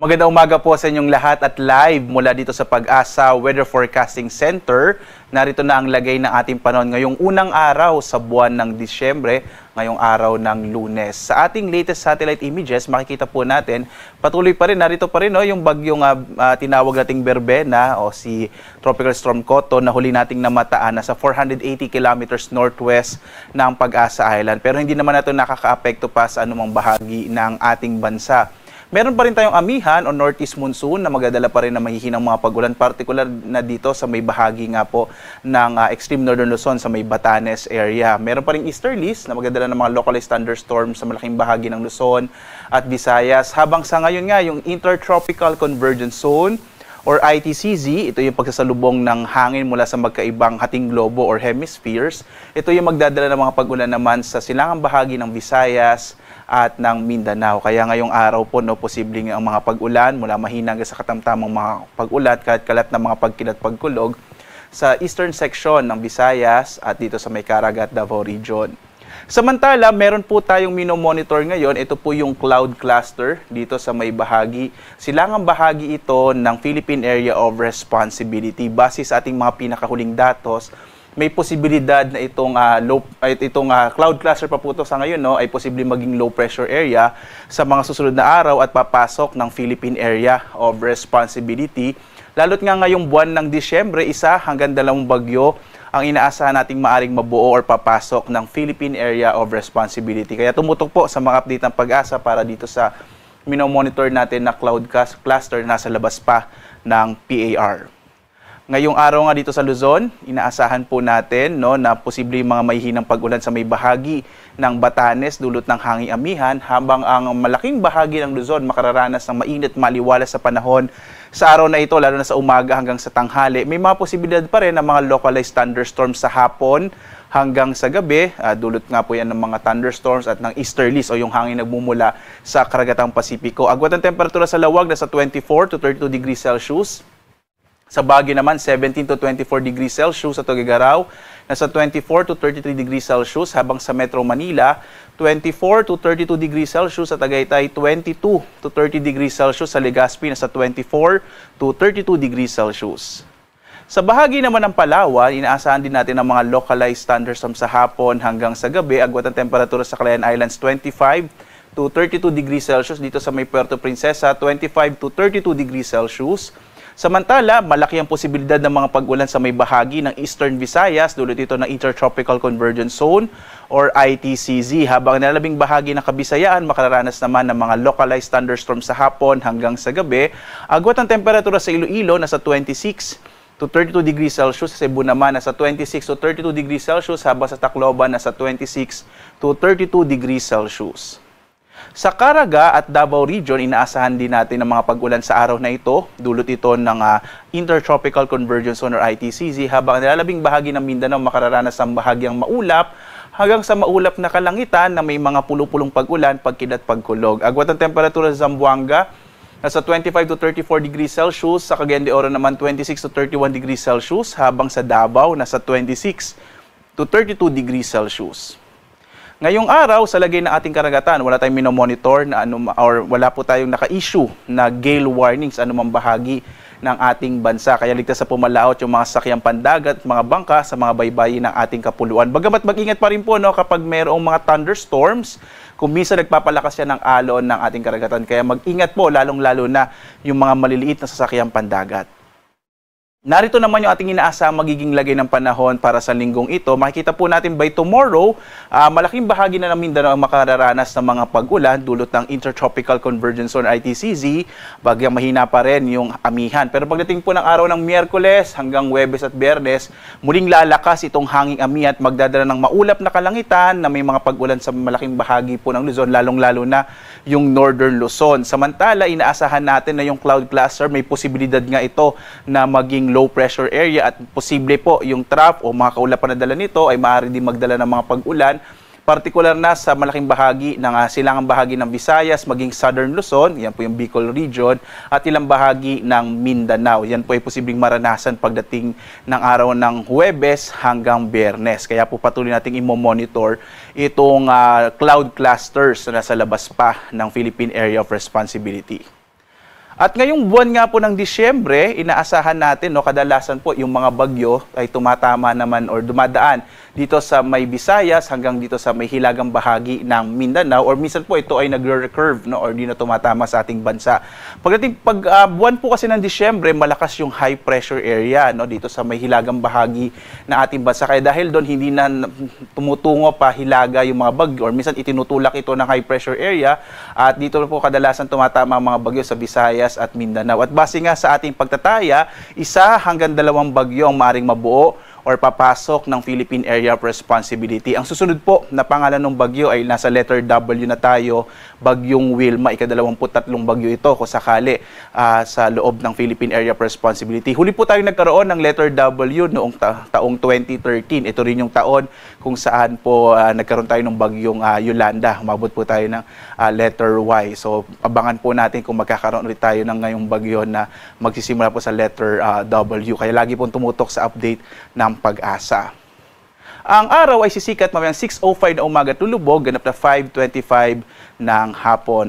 Magandang umaga po sa inyong lahat at live mula dito sa Pag-asa Weather Forecasting Center. Narito na ang lagay ng ating panahon ngayong unang araw sa buwan ng Disyembre, ngayong araw ng Lunes. Sa ating latest satellite images, makikita po natin, patuloy pa rin, narito pa rin yung bagyong tinawag nating Berbena o si Tropical Storm Koto na huli nating namataan na sa 480 kilometers northwest ng Pag-asa Island. Pero hindi naman ito nakaka-apekto pa sa anumang bahagi ng ating bansa. Meron pa rin tayong amihan o northeast monsoon na magdadala pa rin na mahihinang mga pag-ulan, particular na dito sa may bahagi nga po ng extreme northern Luzon sa may Batanes area. Meron pa rin easterlies na magdadala ng mga localized thunderstorms sa malaking bahagi ng Luzon at Visayas. Habang sa ngayon nga, yung Intertropical Convergence Zone or ITCZ, ito yung pagsasalubong ng hangin mula sa magkaibang hating globo or hemispheres. Ito yung magdadala ng mga pag-ulan naman sa silangang bahagi ng Visayas at ng Mindanao. Kaya ngayong araw po, posibleng ang mga pag-ulan mula mahina hanggang sa katamtamang mga pag-ulat, kahit kalat na mga pagkilat pagkulog sa eastern section ng Visayas at dito sa may Caraga at Davao Region. Samantala, meron po tayong minomonitor ngayon. Ito po yung cloud cluster dito sa may bahagi. Silangang bahagi ito ng Philippine Area of Responsibility. Base sa ating mga pinakahuling datos, may posibilidad na itong cloud cluster pa po ito sa ngayon ay posibleng maging low pressure area sa mga susunod na araw at papasok ng Philippine Area of Responsibility. Lalo't nga ngayong buwan ng Disyembre, 1 hanggang 2 bagyo ang inaasahan nating maaring mabuo or papasok ng Philippine Area of Responsibility. Kaya tumutok po sa mga update ng Pag-asa para dito sa minomonitor natin na cloud cluster na nasa labas pa ng PAR. Ngayong araw nga dito sa Luzon, inaasahan po natin na posibleng mga mahihinang pag-ulan sa may bahagi ng Batanes dulot ng hanging amihan, habang ang malaking bahagi ng Luzon makararanas ng mainit maliwalas sa panahon sa araw na ito, lalo na sa umaga hanggang sa tanghali. May mga posibilidad pa rin ng mga localized thunderstorms sa hapon hanggang sa gabi. Dulot nga po yan ng mga thunderstorms at ng easterlies o yung hangin nagmumula sa Karagatang Pasipiko. Agwat ng temperatura sa lawag nasa 24 to 32 degrees Celsius. Sa Baguio naman, 17 to 24 degrees Celsius. Sa Tuguegarao, nasa 24 to 33 degrees Celsius. Habang sa Metro Manila, 24 to 32 degrees Celsius. Sa Tagaytay, 22 to 30 degrees Celsius. Sa Legazpi, nasa 24 to 32 degrees Celsius. Sa bahagi naman ng Palawan, inaasahan din natin ang mga localized thunderstorms sa hapon hanggang sa gabi. Agwat ang temperatura sa Calayan Islands, 25 to 32 degrees Celsius. Dito sa may Puerto Princesa, 25 to 32 degrees Celsius. Samantala, malaki ang posibilidad ng mga pag-ulan sa may bahagi ng Eastern Visayas, dulot ito ng Intertropical Convergence Zone or ITCZ. Habang nalalabing bahagi ng Kabisayaan, makararanas naman ng mga localized thunderstorms sa hapon hanggang sa gabi. Agwat ang temperatura sa Iloilo, nasa 26 to 32 degrees Celsius. Sa Cebu naman, nasa 26 to 32 degrees Celsius. Habang sa Tacloban, nasa 26 to 32 degrees Celsius. Sa Caraga at Davao Region, inaasahan din natin ang mga pag-ulan sa araw na ito. Dulot ito ng Intertropical Convergence Zone or ITCZ, habang nalalabing bahagi ng Mindanao makararanas ng bahagyang maulap hanggang sa maulap na kalangitan na may mga pulupulong pag-ulan, pagkilat, pagkulog. Agwat ang temperatura sa Zamboanga, nasa 25 to 34 degrees Celsius. Sa Cagayan de Oro naman, 26 to 31 degrees Celsius. Habang sa Davao, nasa 26 to 32 degrees Celsius. Ngayong araw, sa lagay ng ating karagatan, wala tayong minomonitor na or wala po tayong naka-issue na gale warnings anumang bahagi ng ating bansa. Kaya ligtas sa pumalaot yung mga sakyang pandagat, mga bangka sa mga baybayin ng ating kapuluan. Bagamat mag-ingat pa rin po kapag mayroong mga thunderstorms, kung minsan nagpapalakas yan ng alon ng ating karagatan. Kaya mag-ingat po, lalong-lalo na yung mga maliliit na sasakyang pandagat. Narito naman yung ating inaasahang magiging lagay ng panahon para sa linggong ito. Makikita po natin by tomorrow, malaking bahagi na ng Mindanao ang makararanas ng mga pag-ulan dulot ng Intertropical Convergence Zone ITCZ. Bagyang mahina pa rin yung amihan. Pero pagdating po ng araw ng Miyerkules hanggang Huwebes at Biyernes, muling lalakas itong hanging amihan at magdadala ng maulap na kalangitan na may mga pag-ulan sa malaking bahagi po ng Luzon, lalong-lalo na yung Northern Luzon. Samantala, inaasahan natin na yung cloud cluster may posibilidad nga ito na maging low pressure area at posible po yung trough o mga kaulapan na dala nito ay maaari din magdala ng mga pag-ulan, partikular na sa malaking bahagi ng silangang bahagi ng Visayas, maging Southern Luzon, yan po yung Bicol region, at ilang bahagi ng Mindanao. Yan po ay posibleng maranasan pagdating ng araw ng Huwebes hanggang Biyernes. Kaya po patuloy nating i-monitor itong cloud clusters na nasa labas pa ng Philippine Area of Responsibility. At ngayong buwan nga po ng Disyembre, inaasahan natin, no, kadalasan po yung mga bagyo ay tumatama naman or dumadaan dito sa may Visayas hanggang dito sa may hilagang bahagi ng Mindanao, or minsan po ito ay nagre-recurve, no, or di na tumatama sa ating bansa. Buwan po kasi ng Disyembre, malakas yung high pressure area, no, dito sa may hilagang bahagi ng ating bansa. Kaya dahil doon hindi na tumutungo pa hilaga yung mga bagyo, or minsan itinutulak ito ng high pressure area, at dito po kadalasan tumatama ang mga bagyo sa Visayas at Mindanao. At base nga sa ating pagtataya, 1 hanggang 2 bagyo ang maaring mabuo or papasok ng Philippine Area of Responsibility. Ang susunod po na pangalan ng bagyo ay nasa letter W na tayo, Bagyong Wilma, ika-23 bagyo ito kung sakali sa loob ng Philippine Area of Responsibility. Huli po tayo nagkaroon ng letter W noong taong 2013. Ito rin yung taon kung saan po nagkaroon tayo ng bagyong Yolanda. Umabot po tayo ng letter Y. So abangan po natin kung magkakaroon ulit tayo ng ngayong bagyo na magsisimula po sa letter W. Kaya lagi pong tumutok sa update ng Pag-asa. Ang araw ay sisikat mamayang 6:05 na umaga at lulubog, ganap na 5:25 ng hapon.